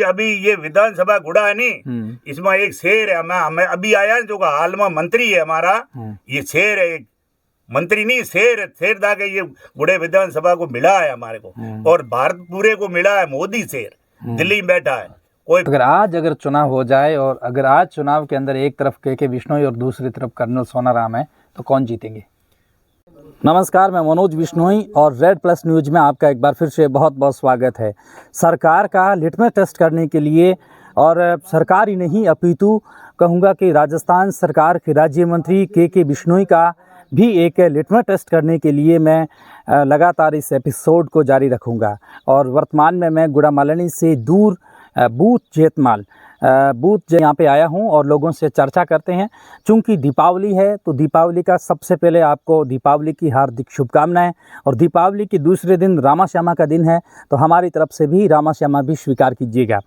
अभी ये विधानसभा गुड़ा है नहीं, इसमें एक शेर है। मैं अभी आया जो का हाल में मंत्री है हमारा, ये शेर है, एक मंत्री नहीं शेर दा के ये गुड़े विधानसभा को मिला है हमारे को, और भारत पूरे को मिला है मोदी शेर, दिल्ली में बैठा है कोई। अगर चुनाव हो जाए और अगर आज चुनाव के अंदर एक तरफ के बिश्नोई और दूसरी तरफ कर्नल सोनाराम है तो कौन जीतेंगे? नमस्कार, मैं मनोज बिश्नोई और रेड प्लस न्यूज में आपका एक बार फिर से बहुत बहुत स्वागत है। सरकार का लिटमस टेस्ट करने के लिए, और सरकार ही नहीं अपितु कहूँगा कि राजस्थान सरकार के राज्य मंत्री के बिश्नोई का भी एक लिटमस टेस्ट करने के लिए मैं लगातार इस एपिसोड को जारी रखूँगा। और वर्तमान में मैं गुड़ामालनी से दूर बूथ जेतमाल यहाँ पे आया हूँ और लोगों से चर्चा करते हैं। चूँकि दीपावली है तो दीपावली का सबसे पहले आपको दीपावली की हार्दिक शुभकामनाएं, और दीपावली के दूसरे दिन रामा श्यामा का दिन है तो हमारी तरफ से भी रामा श्यामा भी स्वीकार कीजिएगा।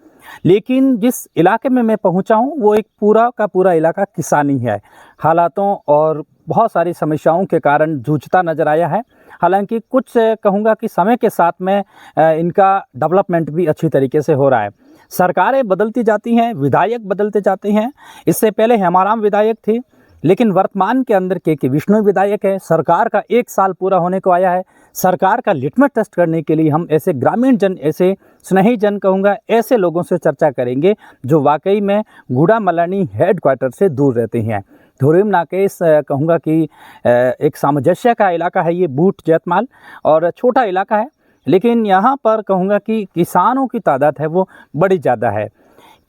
लेकिन जिस इलाके में मैं पहुँचा हूँ वो एक पूरा का पूरा इलाका किसानी है, हालातों और बहुत सारी समस्याओं के कारण जूझता नज़र आया है। हालांकि कुछ कहूँगा कि समय के साथ में इनका डेवलपमेंट भी अच्छी तरीके से हो रहा है। सरकारें बदलती जाती हैं, विधायक बदलते जाते हैं। इससे पहले हेमाराम विधायक थे, लेकिन वर्तमान के अंदर के बिश्नोई विधायक है। सरकार का 1 साल पूरा होने को आया है। सरकार का लिटमस टेस्ट करने के लिए हम ऐसे ग्रामीण जन, ऐसे स्नेही जन कहूँगा, ऐसे लोगों से चर्चा करेंगे जो वाकई में गुड़ामालनी हेडक्वार्टर से दूर रहते हैं। धुरीम नाकेश कहूँगा कि एक सामंजस्य का इलाका है ये बूथ जेतमाल, और छोटा इलाका है, लेकिन यहाँ पर कहूँगा कि किसानों की तादाद है वो बड़ी ज़्यादा है।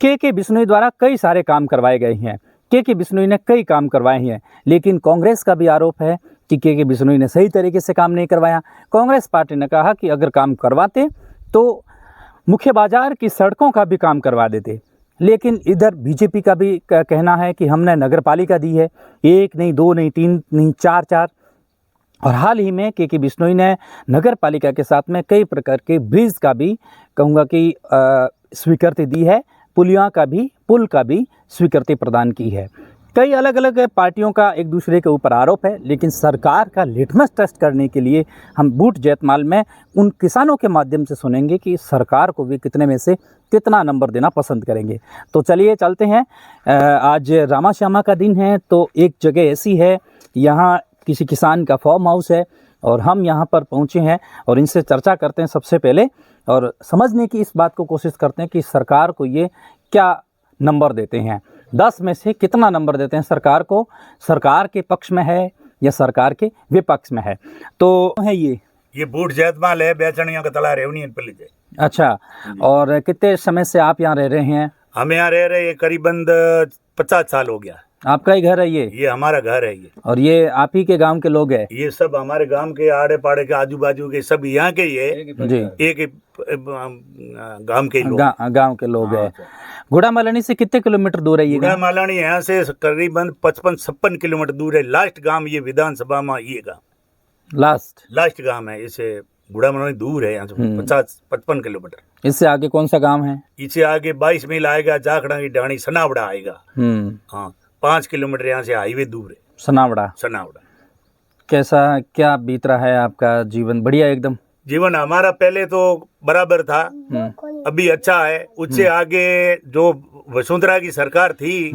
के बिश्नोई द्वारा कई सारे काम करवाए गए हैं, के बिश्नोई ने कई काम करवाए हैं, लेकिन कांग्रेस का भी आरोप है कि के बिश्नोई ने सही तरीके से काम नहीं करवाया। कांग्रेस पार्टी ने कहा कि अगर काम करवाते तो मुख्य बाज़ार की सड़कों का भी काम करवा देते, लेकिन इधर बीजेपी का भी कहना है कि हमने नगर पालिका दी है, 1 नहीं 2 नहीं 3 नहीं 4, और हाल ही में के बिश्नोई ने नगर पालिका के साथ में कई प्रकार के ब्रिज का भी कहूँगा कि स्वीकृति दी है, पुल का भी स्वीकृति प्रदान की है। कई अलग अलग पार्टियों का एक दूसरे के ऊपर आरोप है, लेकिन सरकार का लिटमस टेस्ट करने के लिए हम बूथ जेतमाल में उन किसानों के माध्यम से सुनेंगे कि सरकार को भी कितने में से कितना नंबर देना पसंद करेंगे। तो चलिए चलते हैं। आज रामा श्यामा का दिन है, तो एक जगह ऐसी है, यहाँ किसी किसान का फार्म हाउस है और हम यहाँ पर पहुँचे हैं और इनसे चर्चा करते हैं सबसे पहले, और समझने की इस बात को कोशिश करते हैं कि सरकार को ये क्या नंबर देते हैं, 10 में से कितना नंबर देते हैं सरकार को, सरकार के पक्ष में है या सरकार के विपक्ष में है। तो है ये बूथ जेतमाल है, बेचनिया का तला रेवनी पल्ली से। अच्छा, और कितने समय से आप यहाँ रह रहे हैं? हम यहाँ रह रहे करीबन 50 साल हो गया। आपका ही घर है ये हमारा घर है ये। और ये आप ही के गांव के लोग हैं? ये सब हमारे गांव के आड़े पाड़े के आजू बाजू के सब यहाँ के ही है जी, एक गांव के लोग गांव के लोग हैं। गुड़ामालनी से कितने किलोमीटर दूर है ये? गुड़ामालनी यहाँ से करीबन 55-56 किलोमीटर दूर है। लास्ट गांव ये विधानसभा में ये गांव लास्ट गांव है। इसे गुड़ामालनी दूर है यहाँ से 50-55 किलोमीटर। इससे आगे कौन सा गांव है? इससे आगे 22 मील आएगा, जाखड़ा की डाणी सनावड़ा आएगा। हाँ, 5 किलोमीटर यहाँ से हाईवे दूर है। सनावड़ा कैसा क्या बीत रहा है आपका जीवन? बढ़िया एकदम जीवन हमारा पहले तो बराबर था, अभी अच्छा है। उससे आगे जो वसुंधरा की सरकार थी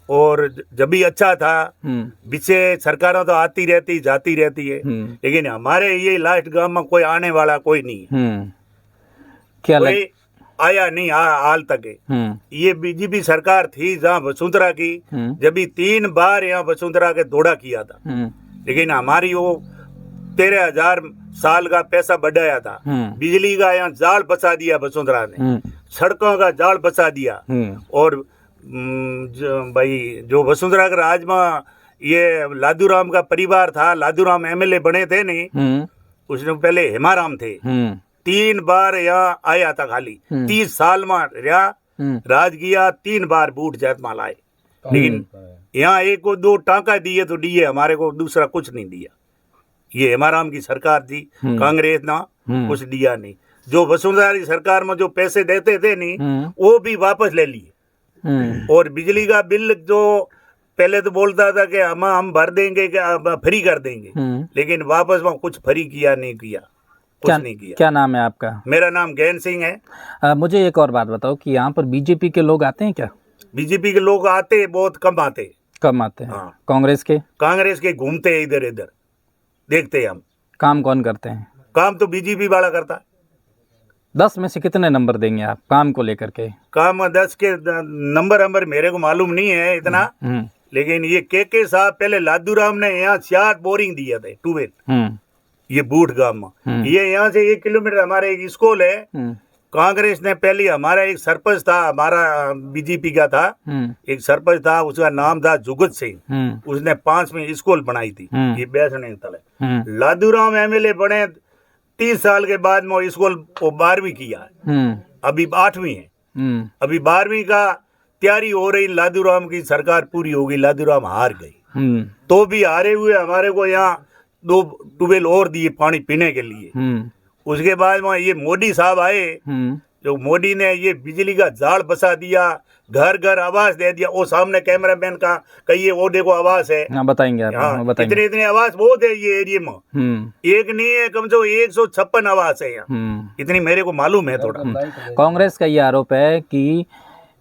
और जब भी अच्छा था, पीछे सरकारों तो आती रहती जाती रहती है, लेकिन हमारे ये लास्ट गांव में कोई आने वाला कोई नहीं है। क्या कोई आया नहीं हाल तक है। ये बीजेपी सरकार थी जहाँ वसुंधरा की, जब भी 3 बार यहाँ वसुंधरा के दौड़ा किया था, लेकिन हमारी वो 13,000 साल का पैसा बढ़ाया था। बिजली का यहाँ जाल बचा दिया वसुंधरा ने, सड़कों का जाल बचा दिया। और भाई जो वसुंधरा के राज में ये लादूराम का परिवार था, लादूराम एमएलए बने थे नहीं, उसने पहले हेमाराम थे। 3 बार यहाँ आया था, खाली 30 साल में राज किया, 3 बार बूथ जेतमाल आए, लेकिन यहाँ 1-2 टांका दिए तो दिए, हमारे को दूसरा कुछ नहीं दिया। ये हेमाराम की सरकार थी, कांग्रेस ना कुछ दिया नहीं। जो वसुंधरा की सरकार में जो पैसे देते थे नहीं, वो भी वापस ले लिए। और बिजली का बिल जो पहले तो बोलता था कि हम भर देंगे, कि फ्री कर देंगे, लेकिन वापस में कुछ फ्री किया नहीं किया। कुछ नहीं किया। क्या नाम है आपका? मेरा नाम गैन सिंह है। मुझे एक और बात बताओ कि यहाँ पर बीजेपी के लोग आते हैं क्या? बीजेपी के लोग आते, बहुत कम आते। कम आते हैं। हाँ। कांग्रेस के घूमते इधर इधर, देखते हैं हम। काम कौन करते हैं? काम तो बीजेपी वाला करता है। 10 में से कितने नंबर देंगे आप काम को लेकर के? काम 10 के नंबर मेरे को मालूम नहीं है इतना, लेकिन ये के साहब पहले लादूराम ने यहाँ 4 बोरिंग दिया थे, ट्यूबवेल, ये बूट गांव में। ये यहाँ से 1 किलोमीटर हमारे एक स्कूल है। कांग्रेस ने पहले, हमारा एक सरपंच था, हमारा बीजेपी का था, एक सरपंच था, उसका नाम था जुगत सिंह। उसने 5वीं स्कूल बनाई थी, ये बैसने तले। लादूराम एमएलए बने 30 साल के बाद में स्कूल 12वीं किया है, अभी 8वीं है। अभी 12वीं का तैयारी हो रही, लादूराम की सरकार पूरी होगी, लादूराम हार गई। तो भी हारे हुए हमारे को यहाँ 2 ट्यूबवेल और दिए पानी पीने के लिए। उसके बाद में ये मोदी साहब आए, जो मोदी ने ये बिजली का जाल बसा दिया, घर घर आवास दे दिया। वो सामने कैमरामैन का कहिए, वो देखो आवास है। हाँ, बताएंगे आप। हाँ, बताएंगे। इतने आवास बहुत है ये एरिया में। एक नहीं है, कम से कम 156 आवास है यहाँ। इतनी मेरे को मालूम है थोड़ा। कांग्रेस का ये आरोप है कि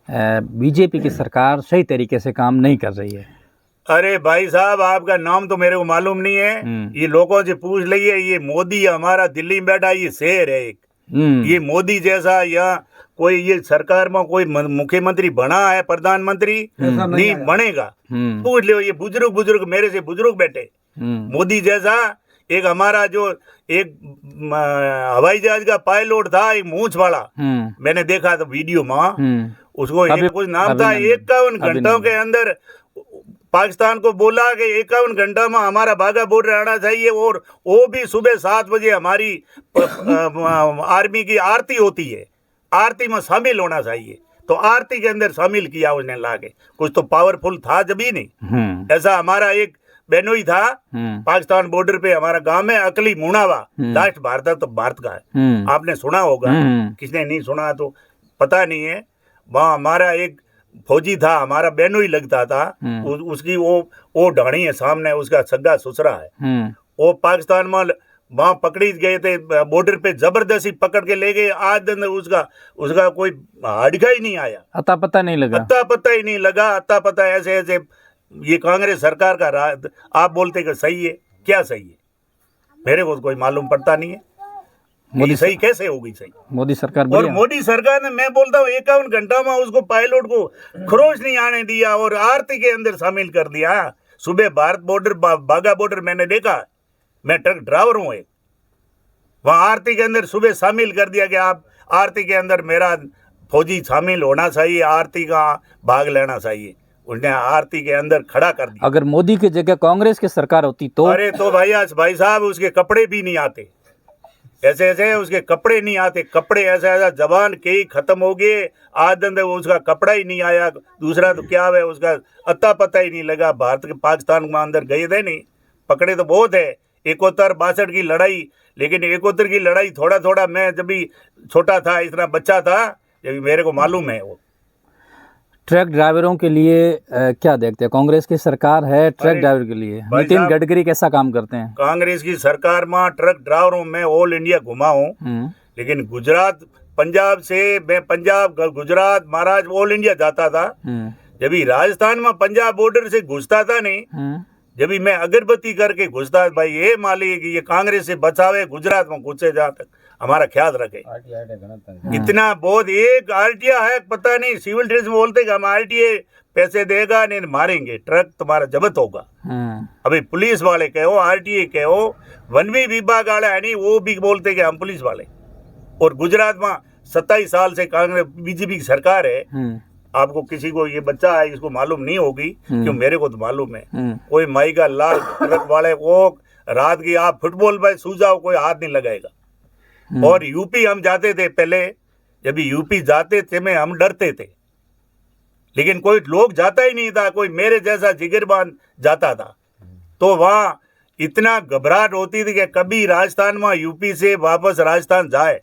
बीजेपी की सरकार सही तरीके से काम नहीं कर रही है। अरे भाई साहब, आपका नाम तो मेरे को मालूम नहीं है, ये लोगों से पूछ लीजिए। ये मोदी हमारा दिल्ली में बैठा, ये शेर है एक। ये मोदी जैसा या कोई ये सरकार में कोई मुख्यमंत्री बना है, प्रधानमंत्री नहीं बनेगा। पूछ लो, ये बुजुर्ग मेरे से बुजुर्ग बैठे। मोदी जैसा एक हमारा जो एक हवाई जहाज का पायलट था, एक मूंछ वाला, मैंने देखा था वीडियो में, उसको कुछ नाम था। 51 घंटों के अंदर पाकिस्तान को बोला कि 51 घंटा में हमारा बाघा बॉर्डर आना चाहिए, और वो भी सुबह 7 बजे हमारी आर्मी की आरती होती है, आरती में शामिल होना चाहिए। तो आरती के अंदर शामिल किया उसने लाके। कुछ तो पावरफुल था जब ही नहीं। ऐसा हमारा एक बेनोई था पाकिस्तान बॉर्डर पे, हमारा गांव में अकली मुनावा, लास्ट भारत तो भारत का है, आपने सुना होगा, किसने नहीं सुना तो पता नहीं है। वहाँ हमारा एक फौजी था, हमारा बेनोई लगता था, उसकी वो ढाणी है सामने, उसका सगा ससुरा है। वो पाकिस्तान में वहाँ पकड़ी गए थे, बॉर्डर पे जबरदस्ती पकड़ के ले गए। आज दिन उसका कोई हड़का ही नहीं आया, अता पता नहीं लगा, अता पता ही नहीं लगा। अता पता ऐसे ऐसे ये कांग्रेस सरकार का आप बोलते कि सही है, क्या सही है, मेरे को कोई मालूम पड़ता नहीं है। मोदी सही कैसे होगी? सही मोदी सरकार, और मोदी सरकार ने, मैं बोलता हूँ 51 घंटा में उसको पायलट को खरोच नहीं आने दिया और आरती के अंदर शामिल कर दिया। सुबह भारत बॉर्डर, बाघा बॉर्डर मैंने देखा, मैं ट्रक ड्राइवर हूँ एक, वहाँ आरती के अंदर सुबह शामिल कर दिया कि आप आरती के अंदर मेरा फौजी शामिल होना चाहिए, आरती का भाग लेना चाहिए। उसने आरती के अंदर खड़ा कर दिया। अगर मोदी की जगह कांग्रेस की सरकार होती तो? अरे तो भाई साहब, उसके कपड़े भी नहीं आते, ऐसे ऐसे उसके कपड़े नहीं आते, कपड़े ऐसा ऐसा जवान के ही खत्म हो गए। आज दिन उसका कपड़ा ही नहीं आया। दूसरा तो क्या है, उसका अता पता ही नहीं लगा। भारत के पाकिस्तान में अंदर गए थे नहीं, पकड़े तो बहुत है। 71-62 की लड़ाई, लेकिन 71 की लड़ाई थोड़ा थोड़ा, मैं जब भी छोटा था, इतना बच्चा था, जब मेरे को मालूम है। वो ट्रक ड्राइवरों के लिए क्या देखते हैं? कांग्रेस की सरकार है ट्रक ड्राइवर के लिए, नितिन गडकरी कैसा काम करते हैं? कांग्रेस की सरकार में ट्रक ड्राइवरों में ऑल इंडिया घुमा हूँ, लेकिन गुजरात, पंजाब से मैं पंजाब, गुजरात, महाराष्ट्र, ऑल इंडिया जाता था। जब राजस्थान में पंजाब बॉर्डर से घुसता था नहीं, जब भी मैं अगरबत्ती करके घुसता, भाई ये मालिक ये कांग्रेस से बचावे, गुजरात में घुसे जहाँ तक हमारा ख्याल रखे। इतना बहुत एक आरटीए है, पता नहीं सिविल ड्रेस में बोलते कि हम आरटीए पैसे देगा नहीं मारेंगे, ट्रक तुम्हारा जब्त होगा। अभी पुलिस वाले कहो, आरटीए कहो, वन विभाग वाले है नहीं, वो भी बोलते कि हम पुलिस वाले। और गुजरात में 27 साल से कांग्रेस बीजेपी की सरकार है। आपको किसी को, ये बच्चा है इसको मालूम नहीं होगी, क्यों मेरे को तो मालूम है। कोई माई का लाल ट्रक वाले को रात की आप फुटबॉल में सो जाओ, कोई हाथ नहीं लगाएगा। और यूपी हम जाते थे पहले, जब यूपी जाते थे में हम डरते थे, लेकिन कोई लोग जाता ही नहीं था, कोई मेरे जैसा जिगरबान जाता था। तो वहाँ इतना घबराहट होती थी कि कभी राजस्थान में यूपी से वापस राजस्थान जाए,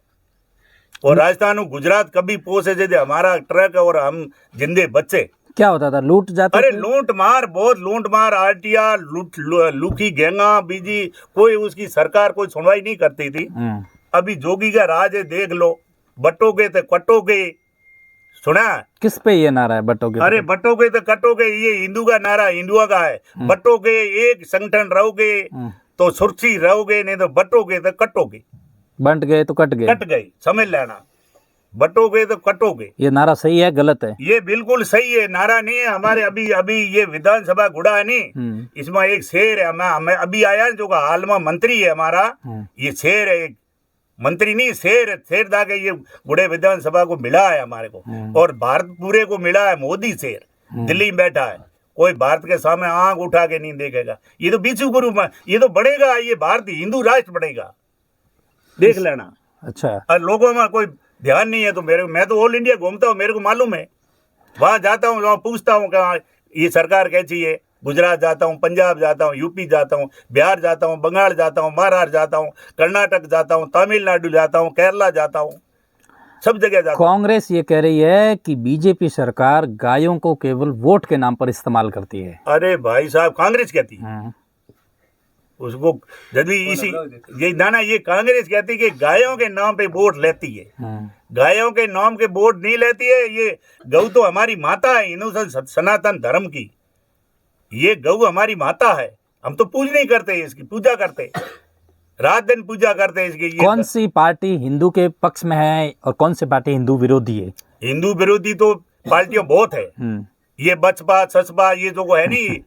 और राजस्थान गुजरात कभी पहुंचे थे हमारा ट्रक और हम जिंदे बच्चे। क्या होता था? लूट जाते? अरे लूट मार, बहुत लूट मार, आरटीआर लूकी गैंगा बीजी, कोई उसकी सरकार कोई सुनवाई नहीं करती थी। अभी जोगी का राज है, देख लो, बटोगे तो कटोगे, सुना? किस पे ये नारा है बटोगे? अरे बटोगे तो कटोगे, ये हिंदू का नारा, हिंदुओं का है। बटोगे, एक संगठन रहोगे तो सुरक्षी रहोगे, नहीं तो बटोगे तो कटोगे। बंट गए तो कट गए, कट गए, समझ लेना। बटोगे तो कटोगे। ये नारा सही है गलत है? ये बिल्कुल सही है, नारा नहीं है हमारे। अभी अभी ये विधानसभा गुड़ा है नहीं, इसमें एक शेर है, हमें अभी आया जो हाल में मंत्री है हमारा, ये शेर है, एक मंत्री नहीं, शेर शेर दा के ये गुड़े विधानसभा को मिला है हमारे को, और भारत पूरे को मिला है। मोदी शेर दिल्ली में बैठा है, कोई भारत के सामने आंख उठा के नहीं देखेगा। ये तो बीचू गुरु में, ये तो बढ़ेगा, ये भारत हिंदू राष्ट्र बढ़ेगा, देख लेना। अच्छा, और लोगों में कोई ध्यान नहीं है तो मैं तो ऑल इंडिया घूमता हूँ, मेरे को मालूम है, वहां जाता हूँ, वहां पूछता हूँ कि ये सरकार कैसी है। गुजरात जाता हूँ, पंजाब जाता हूँ, यूपी जाता हूँ, बिहार जाता हूँ, बंगाल जाता हूँ, महाराष्ट्र जाता हूँ, कर्नाटक जाता हूँ, तमिलनाडु जाता हूँ, केरला जाता हूँ, सब जगह जाता हूँ। कांग्रेस ये कह रही है कि बीजेपी सरकार गायों को केवल वोट के नाम पर इस्तेमाल करती है। अरे भाई साहब, कांग्रेस कहती है उसको, यदि इसी ये दाना, ये कांग्रेस कहती है कि गायों के नाम पे वोट लेती है। गायों के नाम के वोट नहीं लेती है। ये गौ तो हमारी माता है, हिंदू सनातन धर्म की, ये गौ हमारी माता है। हम तो पूज नहीं करते, इसकी पूजा करते, रात दिन पूजा करते इसकी। कौन सी पार्टी हिंदू के पक्ष में है और कौन सी पार्टी हिंदू विरोधी है? हिंदू विरोधी तो पार्टियां बहुत है, ये बचपा सचपा, ये जो है नहीं,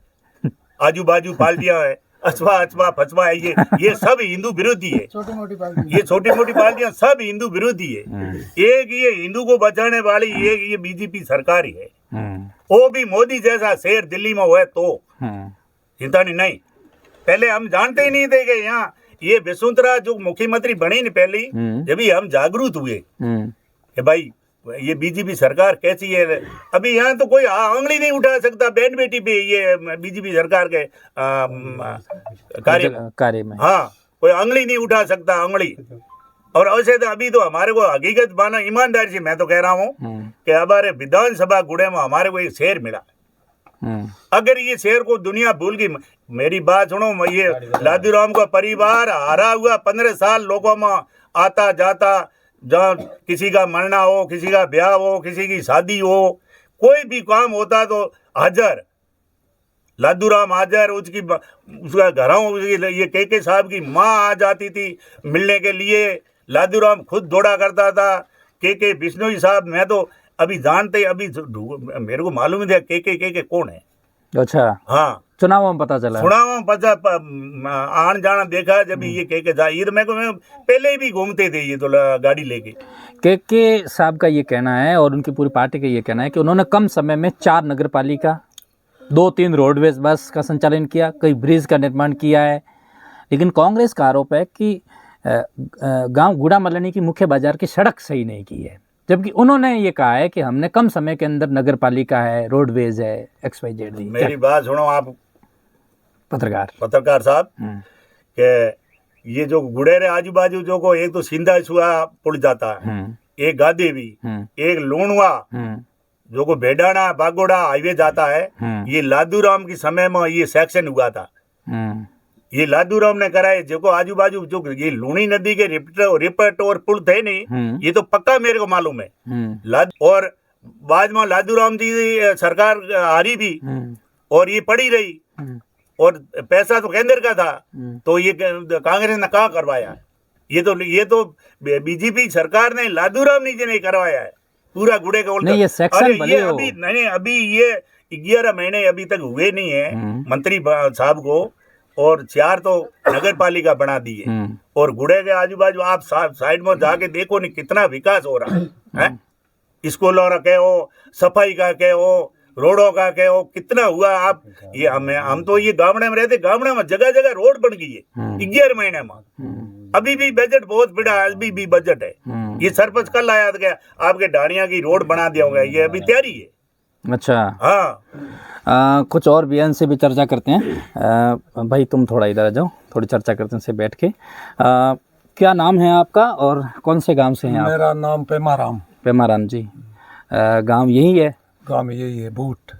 आजू बाजू पार्टियां है, अचवा अचवा फचवा है, ये सब हिंदू विरोधी है। छोटी मोटी पार्टी, ये छोटी मोटी पार्टियां सब हिंदू विरोधी है। एक ये हिंदू को बचाने वाली एक ये बीजेपी सरकार ही है, वो भी मोदी जैसा शेर दिल्ली में हुआ तो चिंता नहीं। पहले हम जानते ही नहीं थे कि यहाँ ये वसुंधरा जो मुख्यमंत्री बनी नहीं पहली, जब भी हम जागरूक हुए कि भाई ये बीजेपी सरकार कैसी है। अभी यहाँ तो कोई उंगली नहीं उठा सकता बहन बेटी पे, ये बीजेपी सरकार के कार्य में, हाँ, कोई उंगली नहीं उठा सकता, उंगली। और ऐसे तो अभी तो हमारे को हकीकत माना, ईमानदारी से मैं तो कह रहा हूँ कि हमारे विधानसभा गुड़े में हमारे को एक शेर मिला। अगर ये शेर को दुनिया भूल गई, मेरी बात सुनो, ये लादूराम का परिवार हारा हुआ 15 साल लोगों में आता जाता, जहाँ किसी का मरना हो, किसी का ब्याह हो, किसी की शादी हो, कोई भी काम होता तो हाजिर लादूराम हाजिर। उसका घरों, ये के साहब की माँ आ जाती थी मिलने के लिए, लादूराम खुद दौड़ा करता था। के बिश्नोई साहब, मैं तो अभी जानते, अभी मेरे को मालूम नहीं था के कौन है। अच्छा, हाँ, चुनाव में पता चला, चुनाव में पता आन जाना देखा जब ये के था। ये तो मैं पहले भी घूमते थे ये तो गाड़ी लेके। के साहब का ये कहना है और उनकी पूरी पार्टी का ये कहना है कि उन्होंने कम समय में 4 नगर पालिका, 2-3 रोडवेज बस का संचालन किया, कई ब्रिज का निर्माण किया है। लेकिन कांग्रेस का आरोप है कि गांव गुड़ा मल्लनी की मुख्य बाजार की सड़क सही नहीं की है, जबकि उन्होंने ये कहा है कि हमने कम समय के अंदर नगर पालिका है, रोडवेज है, XYZ। मेरी बात सुनो आप पत्रकार साहब, कि ये जो गुड़ेरे आजू बाजू जो को, एक तो सिंधा छुआ पुल जाता है, एक गादेवी, एक लूणवा जो को बेडाना बागोड़ा हाईवे जाता है, ये लादूराम के समय में ये सेक्शन हुआ था। ये लादूराम ने कराए, जो को आजू बाजू जो ये लूणी नदी के रिपट और पुल थे नहीं, ये तो पक्का मेरे को मालूम है। और बाद में लादूराम जी सरकार हारी भी और ये पड़ी रही, और पैसा तो केंद्र का था, तो ये कांग्रेस ने कहाँ करवाया? ये तो बीजेपी सरकार ने, लादूराम जी ने करवाया है पूरा गुड़े का उल्टा। ये सेक्शन ये अभी नहीं, अभी ये 11 महीने अभी तक हुए नहीं है मंत्री साहब को, और 4 तो नगर पालिका बना दी है। और गुड़े के आजू बाजू आप साइड में जाके देखो नहीं कितना विकास हो रहा है। स्कूलों का कहो, सफाई का कहो, रोडों का कहो, कितना हुआ। आप ये हम तो ये गावड़े में रहते, गावड़े में जगह जगह रोड बन गई है 11 महीने में। अभी भी बजट बहुत बड़ा है, अभी भी बजट है। ये सरपंच कल आया था, आपके ढाणिया की रोड बना दिया होगा, ये अभी तैयारी है। अच्छा, हाँ, कुछ और भी इनसे भी चर्चा करते हैं। भाई तुम थोड़ा इधर आ जाओ, थोड़ी चर्चा करते हैं इनसे बैठ के। क्या नाम है आपका और कौन से गांव से हैं आप? मेरा नाम पेमाराम। पेमाराम जी, गांव यही है? गांव यही है, बूट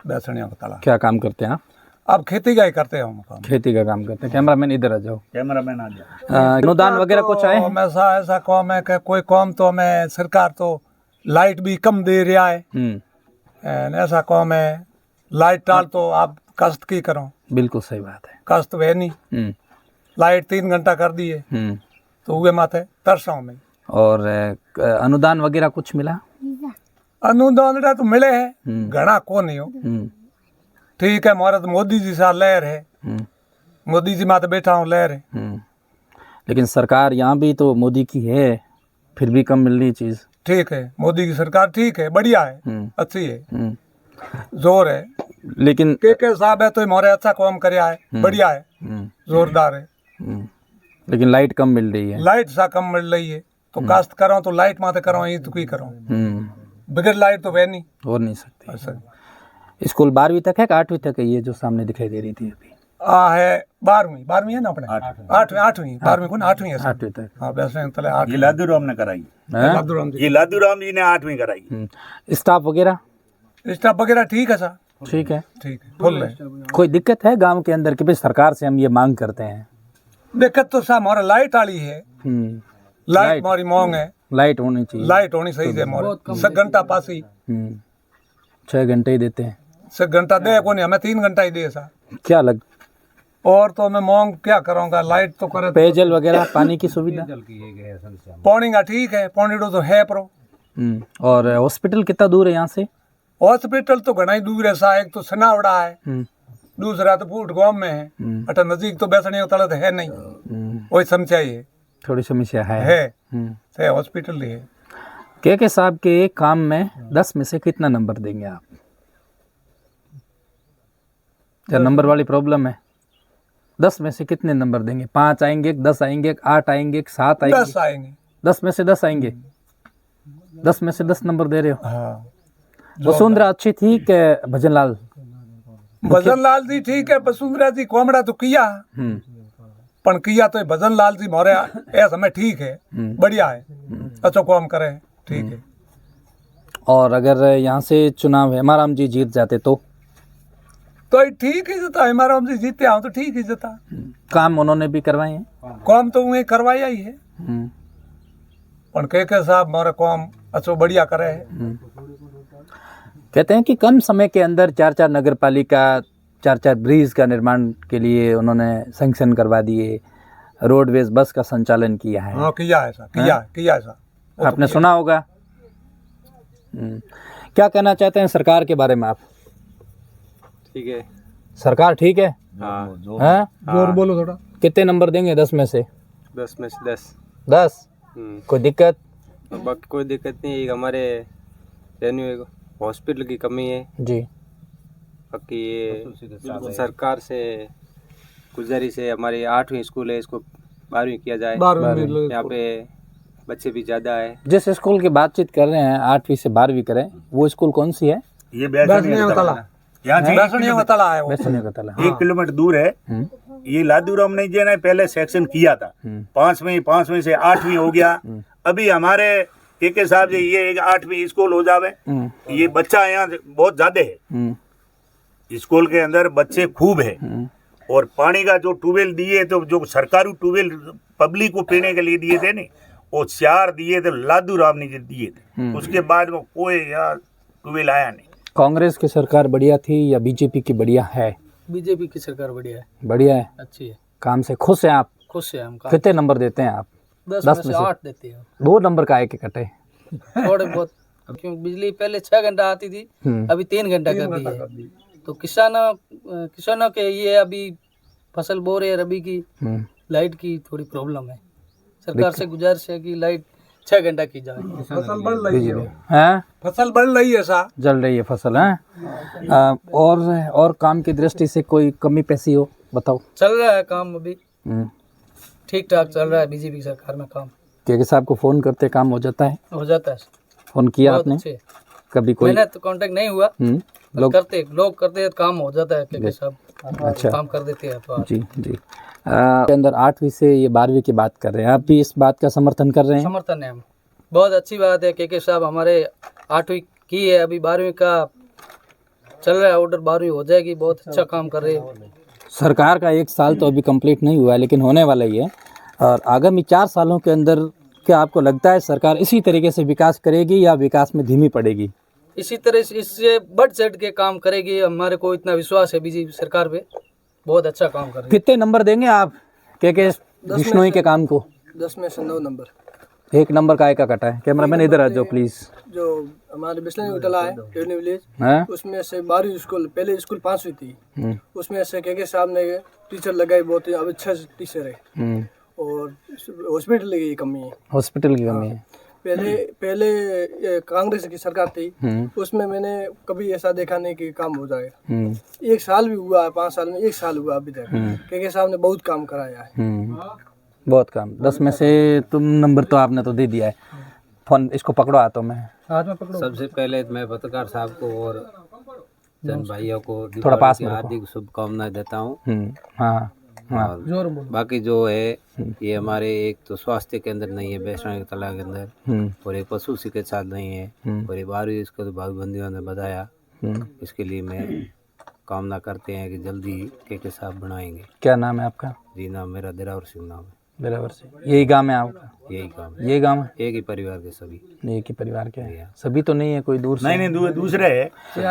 बैसणिया का ताला। क्या काम करते हैं आप? अब खेती का ही करते हैं हम काम। खेती का काम करते हैं। कैमरामैन इधर आ जाओ। कैमरामैन आ जाए। अनुदान वगैरह कुछ आए हैं? हमेशा ऐसा काम है कि कोई काम तो हमें सरकार तो लाइट भी कम दे रहा है, एंड ऐसा काम है लाइट टाल तो आप कष्ट की करो। बिल्कुल सही बात है। कष्ट वे नहीं, लाइट 3 घंटा कर दी है तो हुए माथे तरसाओं में। और अनुदान वगैरह कुछ मिला? अनुदान तो मिले है, घना को नहीं हो। ठीक है, हमारा तो मोदी जी सा लहर है, मोदी जी माथे बैठा हूँ लहर है। लेकिन सरकार यहाँ भी तो मोदी की है, फिर भी कम मिल रही चीज। ठीक है, मोदी की सरकार ठीक है, बढ़िया है, अच्छी है, जोर है। लेकिन के साहब है तो हमारे अच्छा काम करया है, बढ़िया है, जोरदार है। लेकिन लाइट कम मिल रही है। लाइट सा कम मिल रही है तो कास्ट करो तो लाइट माथे करो, ये तो की करो, बगैर लाइट तो वे नहीं हो नहीं सकती। अच्छा। स्कूल 12वीं तक है कि 8वीं तक है? ये जो सामने दिखाई दे रही थी अभी है 12वीं है ना अपने, 8वीं 12वीं को ना 8वीं है 8वीं तक। हाँ, वैसे तले 8 ये लादूराम ने कराई, लादूराम जी। ये लादूराम जी ने 8वीं कराई। स्टाफ वगैरह स्टाफ वगैरह ठीक है सर, ठीक है, ठीक है, फुल है। कोई दिक्कत है गांव के अंदर कि भाई सरकार से हम ये मांग करते हैं? दिक्कत तो साहब हमारा लाइट वाली है, लाइट हमारी मांग है, लाइट होनी चाहिए। लाइट होनी सही है हमारे। 6 घंटा पास ही 6 घंटे ही देते हैं। 6 घंटा दे को नहीं, हमें 3 घंटा ही दे सा। क्या लग और तो मैं मांग क्या करूँगा, लाइट तो करे। पेयजल वगैरह पानी की सुविधा? पानी का ठीक है, पानी तो है प्रो। और हॉस्पिटल कितना दूर है यहाँ से? हॉस्पिटल तो घना ही दूर है सा, एक तो सनावड़ा है, दूसरा तो फूट गांव में है, अटा नजदीक तो बैसने तलत है नहीं, वही समस्या ही है, थोड़ी समस्या है। हॉस्पिटल ही है। के साहब के काम में 10 में से कितना नंबर देंगे आप? क्या नंबर वाली प्रॉब्लम है? 10 में से कितने नंबर देंगे? 5 आएंगे, 10 आएंगे, 8 आएंगे, 7 आएंगे? 10 आएंगे। 10 में से 10 आएंगे। 10 में से 10 नंबर दे रहे हो। हाँ। वसुंधरा अच्छी थी कि भजनलाल? भजनलाल जी ठीक है, वसुंधरा जी कोमड़ा तो किया, पण किया तो भजनलाल जी मोरे ऐसा में ठीक है, बढ़िया है, अच्छा काम करे, ठीक है। और अगर यहाँ से चुनाव हेमाराम जी जीत जाते तो ठीक ही जता, हमारा हम जीते आओ तो ठीक ही जता। काम उन्होंने भी करवाए हैं? काम तो उन्हें करवाया ही है, पण के साहब हमारा काम अच्छा बढ़िया करे है। कहते हैं कि कम समय के अंदर 4-4 नगर पालिका, 4-4 ब्रिज का निर्माण के लिए उन्होंने सैंक्शन करवा दिए, रोडवेज बस का संचालन किया है। हाँ, किया है सर, किया है सर, आपने सुना होगा। क्या कहना चाहते हैं सरकार के बारे में आप? ठीक है, सरकार ठीक है। हाँ, जोर बोलो थोड़ा। कितने नंबर देंगे 10 में से? 10 में से 10। 10? कोई दिक्कत? बाकी कोई दिक्कत नहीं है, हमारे रेन्यू हॉस्पिटल की कमी है जी। बाकी ये सरकार से गुजारिश है, हमारी 8वीं स्कूल है, इसको 12वीं किया जाए। यहाँ पे बच्चे भी ज़्यादा है। जिस स्कूल की बातचीत कर रहे हैं 8वीं से 12वीं करें, वो स्कूल कौन सी है? ये बैसनिया तला है, 1 किलोमीटर दूर है। ये लादूराम ने जो है पहले सेक्शन किया था, 5वीं से 8वीं हो गया। अभी हमारे के साहब जी ये 8वीं स्कूल हो जावे, ये बच्चा यहाँ बहुत ज्यादा है, स्कूल के अंदर बच्चे खूब है। और पानी का जो ट्यूबवेल दिए, तो जो सरकारी ट्यूबवेल पब्लिक को पीने के लिए दिए थे नहीं, वो 4 दिए थे, लादूराम ने दिए थे। उसके बाद में कोई यहाँ ट्यूबवेल आया नहीं। कांग्रेस की सरकार बढ़िया थी या बीजेपी की बढ़िया है? बीजेपी की सरकार बढ़िया है। बढ़िया है, अच्छी है। काम से खुश हैं आप? खुश है हम। कितने नंबर देते हैं आप? 10 में से 8 देते हैं। 2 नंबर का के कटे थोड़े बहुत, क्योंकि बिजली पहले 6 घंटा आती थी, अभी 3 घंटा कर दी है। तो किसानों के ये अभी फसल बो रहे हैं, रबी की लाइट की थोड़ी प्रॉब्लम है। सरकार से गुजारिश है कि लाइट 6 घंटा की जाए। फसल बढ़ रही है, हैं? फसल बढ़ रही है सा, जल रही है फसल है। और काम की दृष्टि से कोई कमी पैसी हो बताओ? चल रहा है काम, अभी ठीक ठाक चल रहा है बीजेपी सरकार में काम। के साहब को फोन करते काम हो जाता है? हो जाता है। फोन किया बहुत आपने अच्छे। कभी? कोई मैंने तो कांटेक्ट नहीं हुआ, लोग करते हैं, काम हो जाता है। के साहब अच्छा काम कर देते हैं तो जी जी। के अंदर 8वीं से ये 12वीं की बात कर रहे हैं, आप भी इस बात का समर्थन कर रहे हैं? समर्थन है हम, बहुत अच्छी बात है। के साहब हमारे 8वीं की है, अभी 12वीं का चल रहा है ऑर्डर, 12वीं हो जाएगी, बहुत अच्छा काम कर रहे हैं। सरकार का 1 साल तो अभी कंप्लीट नहीं हुआ है, लेकिन होने वाला ही है। और आगामी 4 सालों के अंदर क्या आपको लगता है सरकार इसी तरीके से विकास करेगी या विकास में धीमी पड़ेगी? इसी तरह से इससे बढ़ चढ़ के काम करेगी, हमारे को इतना विश्वास है बीजेपी सरकार पे, बहुत अच्छा काम कर रही है। कितने नंबर देंगे आप के बिश्नोई के काम को? 10 में से 9 नंबर। 1 नंबर का कटा है। कैमरामैन इधर आ जाओ प्लीज। जो हमारे बिस्लनी उतला है यूनि विलेज, हैं? उसमें से 12वीं स्कूल, पहले स्कूल 5वीं थी, उसमें से के साहब ने टीचर लगाई, बहुत ही अब अच्छा टीचर है। और हॉस्पिटल की कमी है, हॉस्पिटल की कमी है। पहले ये कांग्रेस की सरकार थी, उसमें मैंने कभी ऐसा देखा नहीं कि काम हो जाएगा। 1 साल भी हुआ है, 5 साल में 1 साल हुआ अभी तक। के साहब ने बहुत काम कराया है, बहुत काम। 10 में से तुम नंबर तो आपने तो दे दिया है। फोन इसको पकड़ो हाथों में, हाथ में पकड़ो। सबसे पहले मैं पत्रकार साहब को और जन भाइयों को थोड़ा पास में हार्दिक शुभकामनाएं देता हूँ। हाँ हाँ। और बाकी जो है ये हमारे एक तो स्वास्थ्य केंद्र नहीं है वैष्णवी तला के अंदर, और एक पशु चिकित्सा नहीं है, और ये 12वीं इसको तो भागबंदियों ने बताया। इसके लिए मैं कामना करते हैं कि जल्दी के साहब बनाएंगे। क्या नाम है आपका? जी नाम मेरा दिलावर सिंह नाम है। दिलावर सिंह। यही गांव है आपका? यही काम है। ये गांव है? एक ही परिवार के सभी। एक ही परिवार के हैं? सभी तो नहीं है, कोई दूर से? नहीं दूसरे है।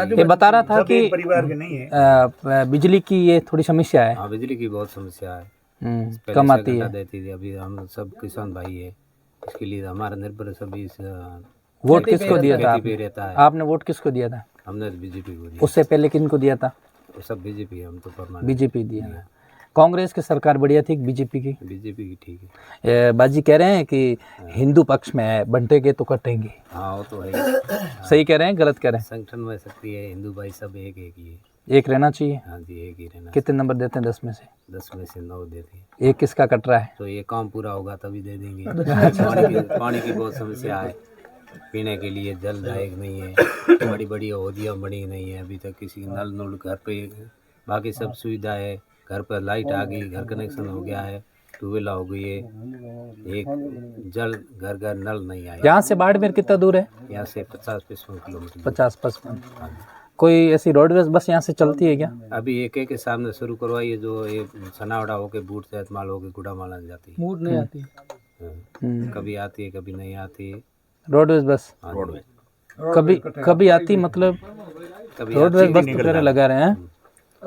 ये बता रहा था कि परिवार के नहीं है। बिजली की ये थोड़ी समस्या है। हाँ बिजली की बहुत समस्या है, कम आती है। देती थी। अभी हम सब किसान भाई है, इसके लिए हमारा निर्भर सभी वोट किसको दिया था पे रहता है। आपने? वोट किसको दिया था? हमने बीजेपी को दिया। उससे पहले किन को दिया था? वो सब बीजेपी है, हम तो परमानेंट बीजेपी दिया। कांग्रेस की सरकार बढ़िया थी बीजेपी की? बीजेपी की ठीक है। बाजी कह रहे हैं कि हिंदू पक्ष में है, बंटेंगे तो कटेंगे। हाँ वो तो है। सही कह रहे हैं गलत कह रहे हैं? संगठन में शक्ति है, हिंदू भाई सब एक एक ही है। एक रहना चाहिए। हाँ जी एक ही रहना। कितने नंबर देते हैं 10 में से? 10 में से 9 देते हैं। एक किसका कट रहा है? तो ये काम पूरा होगा तभी दे देंगे। पानी की बहुत समस्या है, पीने के लिए जल दायक नहीं है, बड़ी बड़ी होदियाँ बनी नहीं है अभी तक, किसी नल नुल घर पे। बाकी सब सुविधा है, घर पर लाइट आ गई, घर कनेक्शन हो गया है, ट्यूबवेल हो गई है, एक जल घर घर नल नहीं आया। यहाँ से बाड़मेर कितना दूर है? यहाँ से 50-55 किलोमीटर। 50-55। कोई ऐसी रोडवेज बस यहाँ से चलती है क्या? अभी एक के सामने शुरू करवाई है, जो ये सनावड़ा होके बूट सेहतमाल होके गुड़ामाला जाती है। मूड नहीं आती। कभी आती है कभी नहीं आती है रोडवेज बस। कभी आती मतलब रोडवेज बस तो पहले लगा रहे हैं।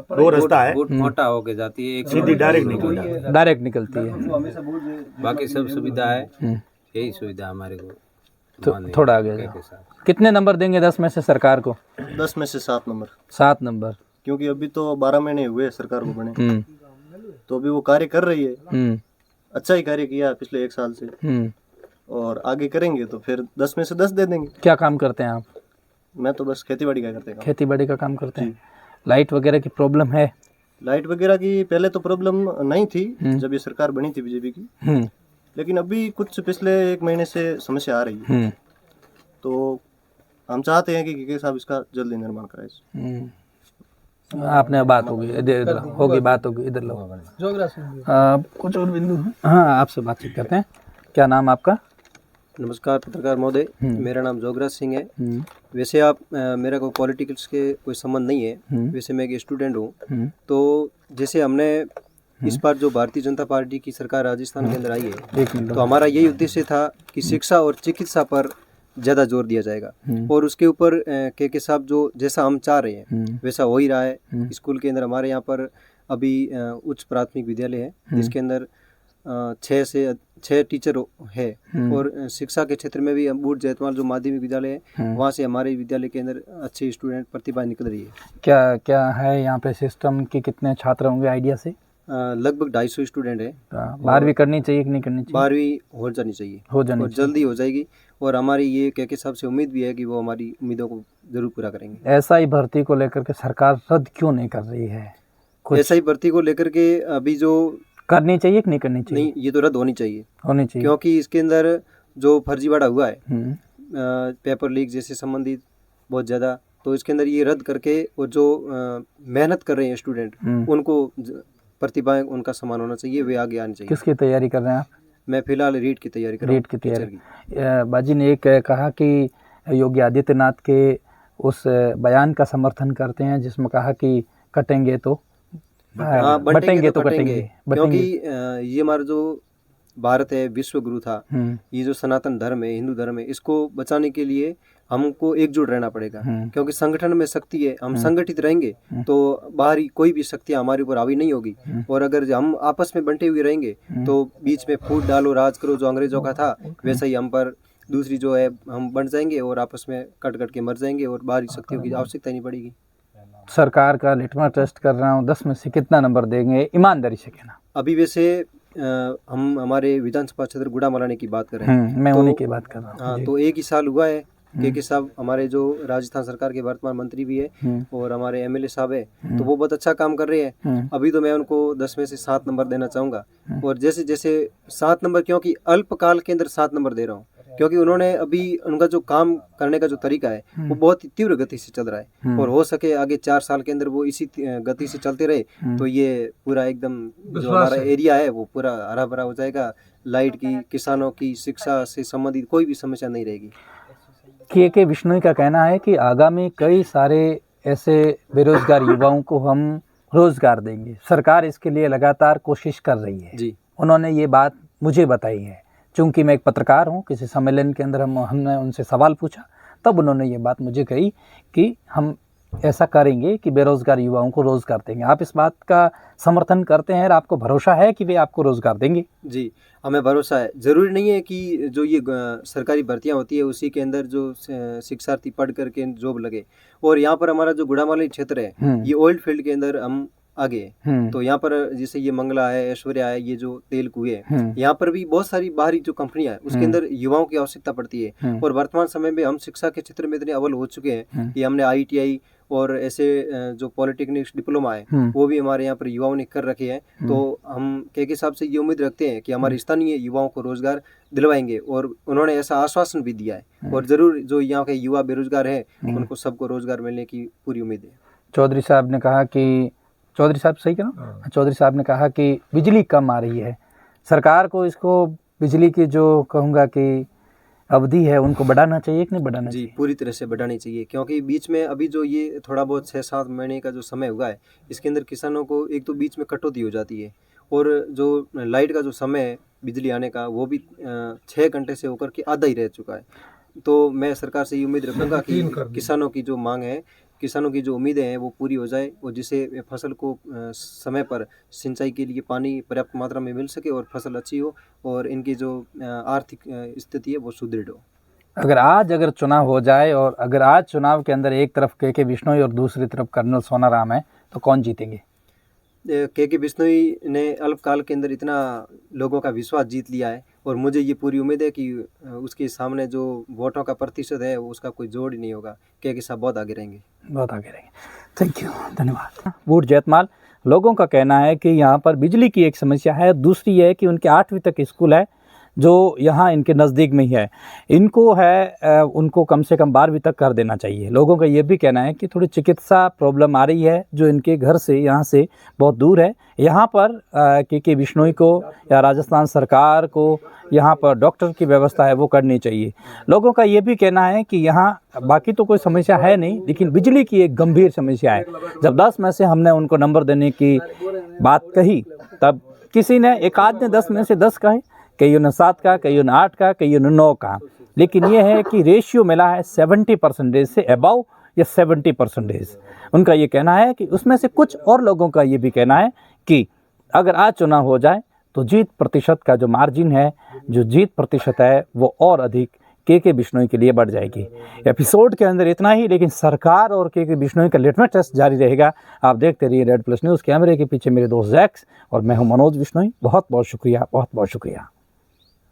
2 रास्ता है, बूट मोटा होके जाती है, एक सीधी डायरेक्ट निकलती है। बाकी सब सुविधा है, यही सुविधा हमारे को थोड़ा आगे जाओ। कितने नंबर देंगे 10 में से सरकार को? 10 में से 7 नंबर। 7 नंबर। क्योंकि अभी तो 12 महीने हुए सरकार को बने, तो अभी वो कार्य कर रही है, अच्छा ही कार्य किया पिछले 1 साल से, और आगे करेंगे तो फिर 10 में से 10 दे देंगे। क्या काम करते हैं आप? मैं तो बस खेतीबाड़ी का करते हैं। खेतीबाड़ी का काम करते हैं। लाइट वगैरह की प्रॉब्लम है? लाइट वगैरह की पहले तो प्रॉब्लम नहीं थी जब ये सरकार बनी थी बीजेपी की, लेकिन अभी कुछ पिछले 1 महीने से समस्या आ रही है, तो हम चाहते हैं कि के साहब इसका जल्दी निर्माण कराए। आपने बात होगी इधर होगी, बात होगी इधर लो। कुछ और बिंदु? हाँ आपसे बातचीत करते हैं। क्या नाम आपका? नमस्कार पत्रकार महोदय, मेरा नाम जोगराज सिंह है। वैसे आप मेरा कोई पॉलिटिकल्स के कोई संबंध नहीं है, वैसे मैं एक स्टूडेंट हूँ। तो जैसे हमने इस बार जो भारतीय जनता पार्टी की सरकार राजस्थान के अंदर आई है, तो हमारा यही उद्देश्य था कि शिक्षा और चिकित्सा पर ज़्यादा जोर दिया जाएगा, और उसके ऊपर के साहब जो जैसा हम चाह रहे हैं वैसा हो ही रहा है। स्कूल के अंदर हमारे यहाँ पर अभी उच्च प्राथमिक विद्यालय है, जिसके अंदर 6 टीचर है, और शिक्षा के क्षेत्र में भी बूट जैतमाल जो माध्यमिक विद्यालय है, वहाँ से हमारे विद्यालय के अंदर अच्छे स्टूडेंट प्रतिभा निकल रही है। क्या है यहाँ पे सिस्टम की? कितने छात्र होंगे आइडिया से? लगभग 250 स्टूडेंट है। 12वीं करनी चाहिए कि नहीं करनी चाहिए? 12वीं हो जानी चाहिए, और जल्दी हो जाएगी, और हमारी ये के साहब से उम्मीद भी है कि वो हमारी उम्मीदों को जरूर पूरा करेंगे। ऐसा ही भर्ती को लेकर के सरकार रद्द क्यों नहीं कर रही है? ऐसा ही भर्ती को लेकर के अभी जो करनी चाहिए कि नहीं करनी चाहिए? नहीं, ये तो रद्द होनी चाहिए क्योंकि इसके अंदर जो फर्जीवाड़ा हुआ है, पेपर लीक जैसे संबंधित बहुत ज़्यादा, तो इसके अंदर ये रद्द करके और जो मेहनत कर रहे हैं स्टूडेंट, उनको प्रतिभाएं उनका सम्मान होना चाहिए, वे आगे आने चाहिए। किसकी तैयारी कर रहे हैं आप? मैं फिलहाल रीट की तैयारी कर रहा हूँ। बाजी ने एक कहा कि योगी आदित्यनाथ के उस बयान का समर्थन करते हैं जिसमें कहा कि कटेंगे तो हाँ, बटेंगे तो कटेंगे, क्योंकि ये हमारा जो भारत है विश्व गुरु था, ये जो सनातन धर्म है, हिंदू धर्म है, इसको बचाने के लिए हमको एकजुट रहना पड़ेगा। क्योंकि संगठन में शक्ति है, हम संगठित रहेंगे तो बाहरी कोई भी शक्तियाँ हमारे ऊपर हावी नहीं होगी। और अगर हम आपस में बंटे हुए रहेंगे तो बीच में फूट डालो राज करो जो अंग्रेजों का था, वैसा ही हम पर दूसरी जो है हम बंट जाएंगे और आपस में कट कट के मर जाएंगे और बाहरी शक्तियों की आवश्यकता नहीं पड़ेगी। सरकार का लिटमस टेस्ट कर रहा हूँ, 10 में से कितना नंबर देंगे, ईमानदारी से कहना। अभी वैसे हम हमारे विधानसभा क्षेत्र गुड़ा मलाने की बात कर रहे हैं, मैं तो उन्हीं की बात कर रहा हूँ। हाँ, तो एक ही साल हुआ है के साहब हमारे जो राजस्थान सरकार के वर्तमान मंत्री भी है और हमारे एमएलए साहब है, तो वो बहुत अच्छा काम कर रहे हैं। अभी तो मैं उनको 10 में से 7 नंबर देना चाहूँगा। और जैसे जैसे 7 नंबर, क्योंकि अल्पकाल के अंदर 7 नंबर दे रहा हूँ, क्योंकि उन्होंने अभी उनका जो काम करने का जो तरीका है वो बहुत ही तीव्र गति से चल रहा है। और हो सके आगे 4 साल के अंदर वो इसी गति से चलते रहे तो ये पूरा एकदम जो हमारा एरिया है वो पूरा हरा भरा हो जाएगा। लाइट की, किसानों की, शिक्षा से संबंधित कोई भी समस्या नहीं रहेगी। के विश्नोई का कहना है कि आगामी कई सारे ऐसे बेरोजगार युवाओं को हम रोजगार देंगे, सरकार इसके लिए लगातार कोशिश कर रही है जी। उन्होंने ये बात मुझे बताई है। चूंकि मैं एक पत्रकार हूँ, किसी सम्मेलन के अंदर हमने उनसे सवाल पूछा, तब उन्होंने ये बात मुझे कही कि हम ऐसा करेंगे कि बेरोजगार युवाओं को रोजगार देंगे। आप इस बात का समर्थन करते हैं और आपको भरोसा है कि वे आपको रोजगार देंगे? जी, हमें भरोसा है। ज़रूरी नहीं है कि जो ये सरकारी भर्तियां होती है उसी के अंदर जो शिक्षार्थी पढ़ करके जॉब लगे। और यहाँ पर हमारा जो गुड़ामाली क्षेत्र है ये ऑयल फील्ड के अंदर हम आगे है। तो यहाँ पर जैसे ये मंगला है, ऐश्वर्या है, ये जो तेल कुएं है, यहाँ पर भी बहुत सारी बाहरी जो कंपनियां है उसके अंदर युवाओं की आवश्यकता पड़ती है। और वर्तमान समय में हम शिक्षा के क्षेत्र में इतने अव्वल हो चुके हैं कि हमने ITI और ऐसे जो पॉलिटेक्निक डिप्लोमा है वो भी हमारे यहाँ पर युवाओं ने कर रखे हैं। तो हम के साहब से ये उम्मीद रखते हैं कि हमारे स्थानीय युवाओं को रोजगार दिलवाएंगे और उन्होंने ऐसा आश्वासन भी दिया है। और जरूर जो यहाँ के युवा बेरोजगार हैं उनको सबको रोजगार मिलने की पूरी उम्मीद है। चौधरी साहब ने कहा कि, चौधरी साहब सही कहा, चौधरी साहब ने कहा कि बिजली कम आ रही है, सरकार को इसको बिजली की जो कहूँगा कि अवधि है उनको बढ़ाना चाहिए कि नहीं बढ़ाना चाहिए? जी, पूरी तरह से बढ़ानी चाहिए। क्योंकि बीच में अभी जो ये थोड़ा बहुत 6-7 महीने का जो समय हुआ है इसके अंदर किसानों को एक तो बीच में कटौती हो जाती है और जो लाइट का जो समय है बिजली आने का वो भी 6 घंटे से होकर के आधा ही रह चुका है। तो मैं सरकार से ये उम्मीद रखूँगा कि किसानों की जो मांग है, किसानों की जो उम्मीदें हैं वो पूरी हो जाए और जिससे फसल को समय पर सिंचाई के लिए पानी पर्याप्त मात्रा में मिल सके और फसल अच्छी हो और इनकी जो आर्थिक स्थिति है वो सुदृढ़ हो। अगर चुनाव हो जाए और अगर आज चुनाव के अंदर एक तरफ के बिश्नोई और दूसरी तरफ कर्नल सोनाराम है तो कौन जीतेंगे? के बिश्नोई ने अल्पकाल के अंदर इतना लोगों का विश्वास जीत लिया है और मुझे ये पूरी उम्मीद है कि उसके सामने जो वोटों का प्रतिशत है उसका कोई जोड़ ही नहीं होगा। के साहब बहुत आगे रहेंगे, बहुत आगे रहेंगे। थैंक यू, धन्यवाद। वोट जैतमाल, लोगों का कहना है कि यहाँ पर बिजली की एक समस्या है, दूसरी है कि उनके 8वीं तक स्कूल है जो यहाँ इनके नज़दीक में ही है, इनको है उनको कम से कम 12वीं तक कर देना चाहिए। लोगों का ये भी कहना है कि थोड़ी चिकित्सा प्रॉब्लम आ रही है जो इनके घर से यहाँ से बहुत दूर है। यहाँ पर के बिश्नोई को या राजस्थान सरकार को यहाँ पर डॉक्टर की व्यवस्था है वो करनी चाहिए। लोगों का ये भी कहना है कि यहाँ बाकी तो कोई समस्या है नहीं, लेकिन बिजली की एक गंभीर समस्या है। जब 10 में से हमने उनको नंबर देने की बात कही तब किसी ने, एक आध ने 10 में से 10 कहे, कईयों ने 7 का, कईयों ने 8 का, कईयों ने 9 का, लेकिन ये है कि रेशियो मिला है 70% से अबाउ या 70%। उनका ये कहना है कि उसमें से कुछ और लोगों का ये भी कहना है कि अगर आज चुनाव हो जाए तो जीत प्रतिशत का जो मार्जिन है, जो जीत प्रतिशत है वो और अधिक के बिश्नोई के लिए बढ़ जाएगी। एपिसोड के अंदर इतना ही, लेकिन सरकार और के बिश्नोई का लिटमस टेस्ट जारी रहेगा। आप देखते रहिए रेड प्लस न्यूज़। कैमरे के पीछे मेरे दोस्त जैक्स और मैं हूं मनोज बिश्नोई। बहुत बहुत शुक्रिया, बहुत बहुत शुक्रिया।